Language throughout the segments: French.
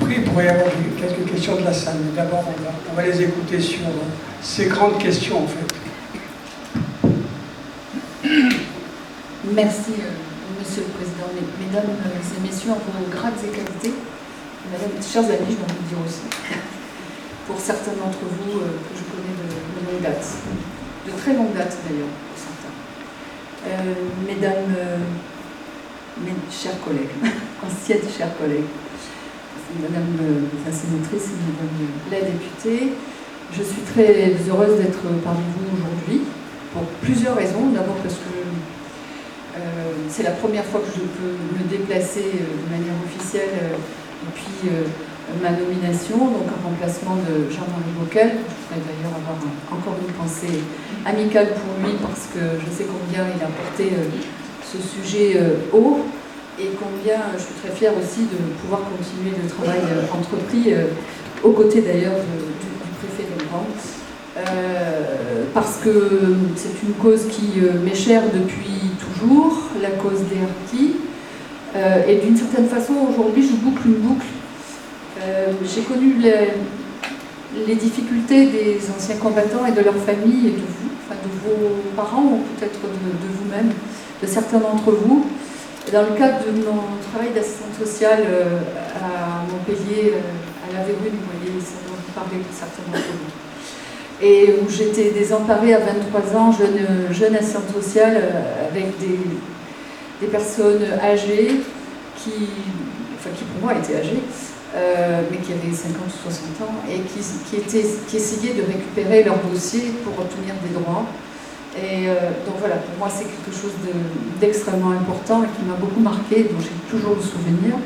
après, il pourrait y avoir quelques questions de la salle. Mais d'abord, on va les écouter sur ces grandes questions, en fait. Merci, Monsieur le Président. Mesdames et Messieurs, en vos grades et qualités, Madame, chers amis, je m'en dire aussi, pour certains d'entre vous que je connais de longue date, de très longue date d'ailleurs, pour certains. Mesdames, mes chers collègues, anciennes chers collègues, Madame la sénatrice et Madame la députée, je suis très heureuse d'être parmi vous aujourd'hui, pour plusieurs raisons. D'abord parce que c'est la première fois que je peux me déplacer de manière officielle depuis ma nomination, donc en remplacement de Jean-Marie Bockel. Je voudrais d'ailleurs avoir encore une pensée amicale pour lui parce que je sais combien il a porté ce sujet haut et combien je suis très fière aussi de pouvoir continuer le travail entrepris aux côtés d'ailleurs du préfet Delblanc. Parce que c'est une cause qui m'est chère depuis toujours, la cause des harkis. Et d'une certaine façon, aujourd'hui, je boucle une boucle. J'ai connu les difficultés des anciens combattants et de leurs familles et de vous, enfin de vos parents ou peut-être de vous-même, de certains d'entre vous. Dans le cadre de mon travail d'assistante sociale à Montpellier, à la Vérune, vous voyez, ça dont vous parlez pour certains d'entre vous. Et où j'étais désemparée à 23 ans, jeune assistante sociale, avec des personnes âgées qui pour moi étaient âgées, mais qui avaient 50 ou 60 ans, et qui essayaient de récupérer leur dossier pour obtenir des droits. Et donc voilà, pour moi c'est quelque chose d'extrêmement important et qui m'a beaucoup marqué, dont j'ai toujours le souvenir.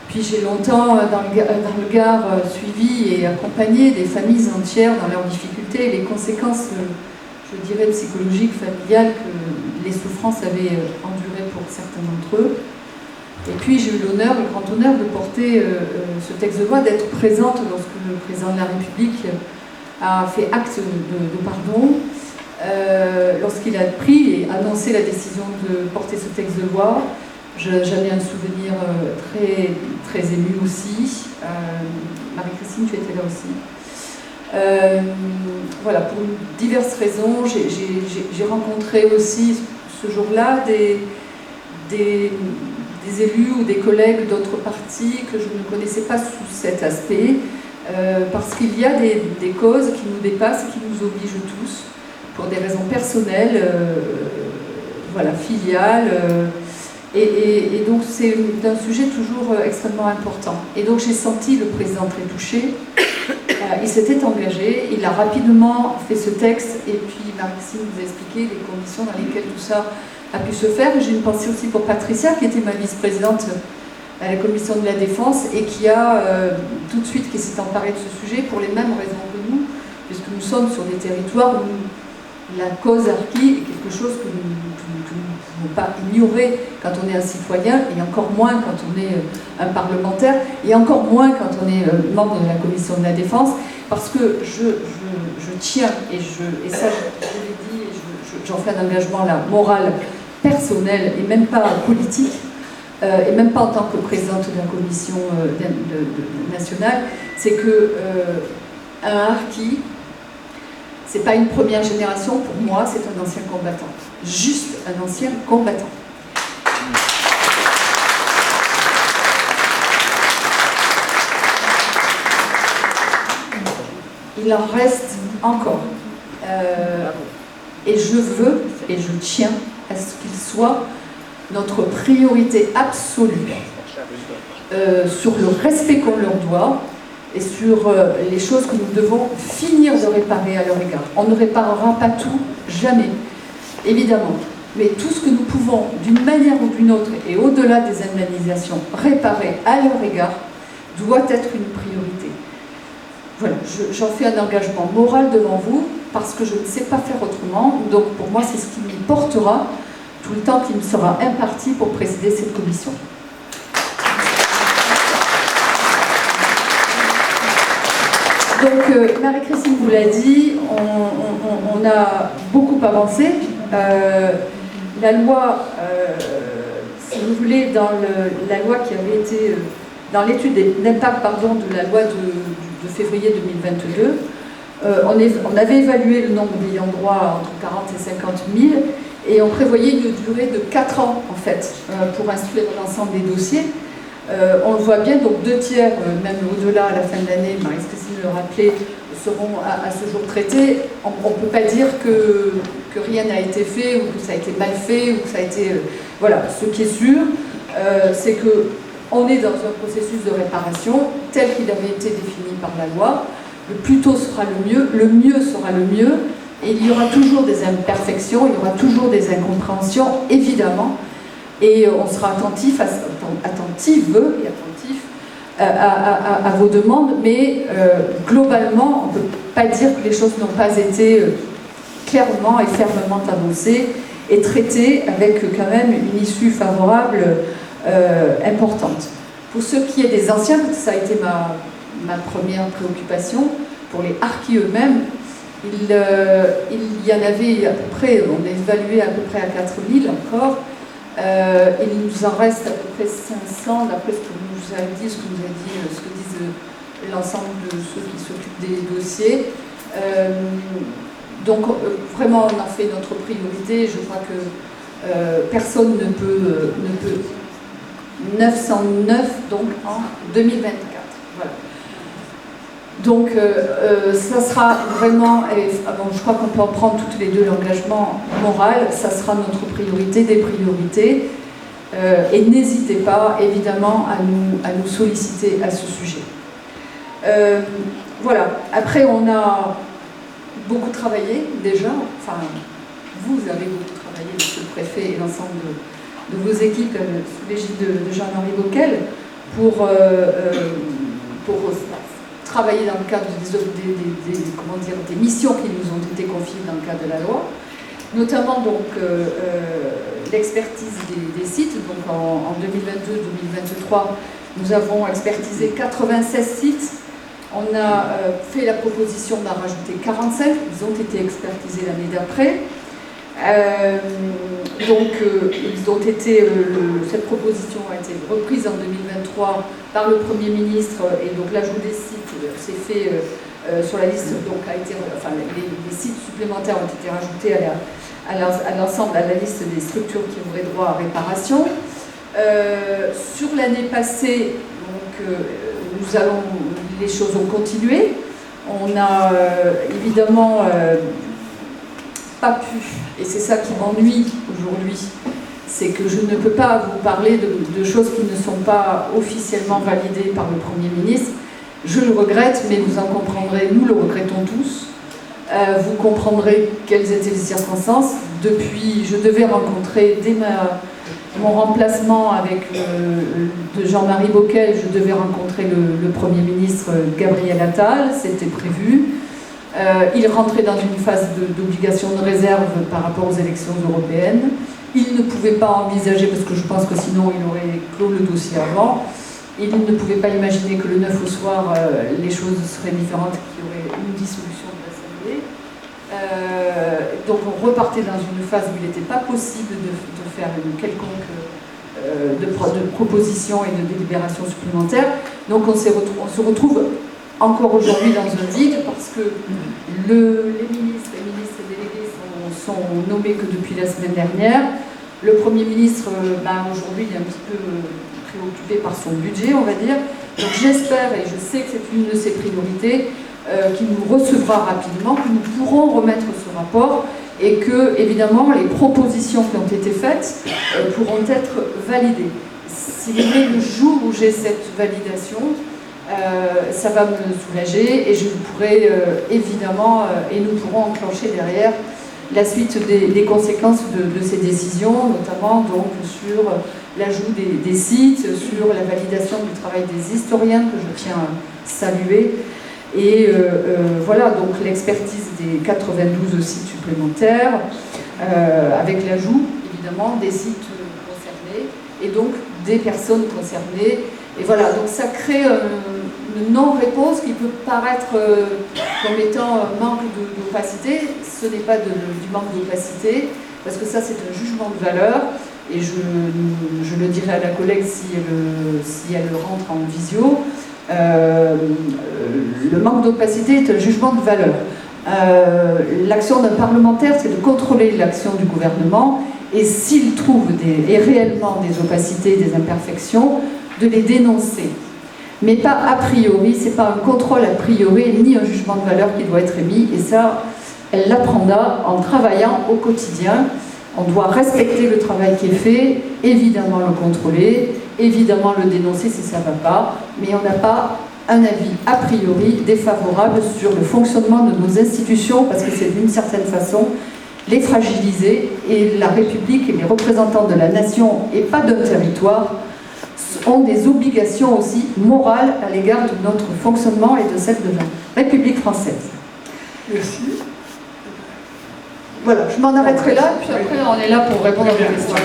Puis j'ai longtemps, dans le Gard, suivi et accompagné des familles entières dans leurs difficultés et les conséquences, je dirais, psychologiques, familiales que les souffrances avaient endurées pour certains d'entre eux. Et puis j'ai eu le grand honneur de porter ce texte de loi, d'être présente lorsque le président de la République a fait acte de pardon, lorsqu'il a pris et annoncé la décision de porter ce texte de loi. J'avais un souvenir très, très ému aussi. Marie-Christine, tu étais là aussi. Voilà, pour diverses raisons, j'ai rencontré aussi ce jour-là des élus ou des collègues d'autres partis que je ne connaissais pas sous cet aspect, parce qu'il y a des causes qui nous dépassent, qui nous obligent tous, pour des raisons personnelles, voilà, filiales. Et donc c'est un sujet toujours extrêmement important. Et donc j'ai senti le président très touché. Il s'était engagé, il a rapidement fait ce texte, et puis Marie-Christine vous a expliqué les conditions dans lesquelles tout ça a pu se faire. J'ai une pensée aussi pour Patricia, qui était ma vice-présidente à la commission de la défense, et qui a tout de suite qui s'est emparée de ce sujet pour les mêmes raisons que nous, puisque nous sommes sur des territoires où la cause harkie est quelque chose que nous ne pouvons pas ignorer quand on est un citoyen, et encore moins quand on est un parlementaire, et encore moins quand on est membre de la commission de la défense, parce que je tiens, et ça je l'ai dit, et j'en fais un engagement là, moral, personnel, et même pas politique, et même pas en tant que présidente de la commission nationale, c'est que un harki, c'est pas une première génération, pour moi, c'est un ancien combattant. Juste un ancien combattant. Il en reste encore. Et je veux, et je tiens à ce qu'il soit notre priorité absolue sur le respect qu'on leur doit, et sur les choses que nous devons finir de réparer à leur égard. On ne réparera pas tout, jamais, évidemment. Mais tout ce que nous pouvons, d'une manière ou d'une autre, et au-delà des indemnisations, réparer à leur égard, doit être une priorité. Voilà, j'en fais un engagement moral devant vous, parce que je ne sais pas faire autrement. Donc pour moi, c'est ce qui m'y portera tout le temps qui me sera imparti pour présider cette commission. Donc, Marie-Christine vous l'a dit, on a beaucoup avancé. La loi, si vous voulez, dans la loi qui avait été dans l'étude d'impact de la loi de février 2022, on avait évalué le nombre d'ayants droit entre 40 et 50 000 et on prévoyait une durée de 4 ans en fait pour instruire l'ensemble des dossiers. On le voit bien, donc 2 tiers, même au-delà à la fin de l'année, Marie-Christine le rappelait, seront à ce jour traités. On ne peut pas dire que rien n'a été fait ou que ça a été mal fait ou que ça a été... voilà, ce qui est sûr, c'est qu'on est dans un processus de réparation tel qu'il avait été défini par la loi. Le plus tôt sera le mieux sera le mieux, et il y aura toujours des imperfections, il y aura toujours des incompréhensions, évidemment, et on sera attentif à vos demandes, mais globalement, on ne peut pas dire que les choses n'ont pas été clairement et fermement annoncées et traitées avec quand même une issue favorable importante. Pour ce qui est des anciens, parce que ça a été ma première préoccupation, pour les harkis eux-mêmes, il y en avait à peu près, on a évalué à peu près à 4000 encore. Il nous en reste à peu près 500, d'après ce que vous avez dit, ce que disent l'ensemble de ceux qui s'occupent des dossiers. Donc vraiment, on en fait notre priorité. Je crois que personne ne peut 909 donc en 2024. Voilà. Donc ça sera vraiment, je crois qu'on peut en prendre toutes les deux l'engagement moral, ça sera notre priorité des priorités, et n'hésitez pas évidemment à nous solliciter à ce sujet. Voilà, après on a beaucoup travaillé déjà, enfin vous avez beaucoup travaillé, monsieur le préfet et l'ensemble de vos équipes sous l'égide de Jean-Marie Bockel pour travailler dans le cadre des missions qui nous ont été confiées dans le cadre de la loi, notamment donc l'expertise des sites. Donc en 2022-2023, nous avons expertisé 96 sites. On a fait la proposition d'en rajouter 45, ils ont été expertisés l'année d'après. Cette proposition a été reprise en 2023 par le Premier ministre, et donc l'ajout des sites s'est fait sur la liste, donc les sites supplémentaires ont été rajoutés à l'ensemble, à la liste des structures qui auraient droit à réparation. Sur l'année passée, les choses ont continué. On a évidemment pas pu, et c'est ça qui m'ennuie aujourd'hui, c'est que je ne peux pas vous parler de choses qui ne sont pas officiellement validées par le Premier ministre. Je le regrette, mais vous en comprendrez, nous le regrettons tous. Vous comprendrez quelles étaient les circonstances. Depuis, je devais rencontrer, dès mon remplacement avec de Jean-Marie Bockel, je devais rencontrer le Premier ministre Gabriel Attal, c'était prévu. Il rentrait dans une phase d'obligation de réserve par rapport aux élections européennes. Il ne pouvait pas envisager, parce que je pense que sinon il aurait clos le dossier avant, il ne pouvait pas imaginer que le 9 au soir, les choses seraient différentes, qu'il y aurait une dissolution de l'Assemblée. Donc on repartait dans une phase où il n'était pas possible de faire une quelconque de proposition et de délibération supplémentaire. Donc on se retrouve encore aujourd'hui dans un vide, parce que les ministres et délégués sont nommés que depuis la semaine dernière. Le Premier ministre, aujourd'hui, est un petit peu préoccupé par son budget, on va dire. Donc j'espère, et je sais que c'est une de ses priorités, qu'il nous recevra rapidement, que nous pourrons remettre ce rapport, et que, évidemment, les propositions qui ont été faites pourront être validées. Si vous voulez, le jour où j'ai cette validation, ça va me soulager, et je pourrai évidemment, et nous pourrons enclencher derrière la suite des conséquences de ces décisions, notamment donc sur l'ajout des sites, sur la validation du travail des historiens que je tiens à saluer, et voilà, donc l'expertise des 92 sites supplémentaires, avec l'ajout évidemment des sites concernés et donc des personnes concernées. Et voilà, donc ça crée une non-réponse qui peut paraître comme étant un manque d'opacité. Ce n'est pas du manque d'opacité, parce que ça c'est un jugement de valeur. et je le dirai à la collègue si elle rentre en visio, le manque d'opacité est un jugement de valeur. L'action d'un parlementaire, c'est de contrôler l'action du gouvernement, et s'il trouve réellement des opacités, des imperfections, de les dénoncer. Mais pas a priori, c'est pas un contrôle a priori, ni un jugement de valeur qui doit être émis, et ça, elle l'apprendra en travaillant au quotidien. On doit respecter le travail qui est fait, évidemment le contrôler, évidemment le dénoncer si ça ne va pas, mais on n'a pas un avis a priori défavorable sur le fonctionnement de nos institutions, parce que c'est d'une certaine façon les fragiliser, et la République et les représentants de la nation, et pas d'un territoire, ont des obligations aussi morales à l'égard de notre fonctionnement et de celle de la République française. Merci. Voilà, je m'en arrêterai là, puis après on est là pour répondre à vos questions.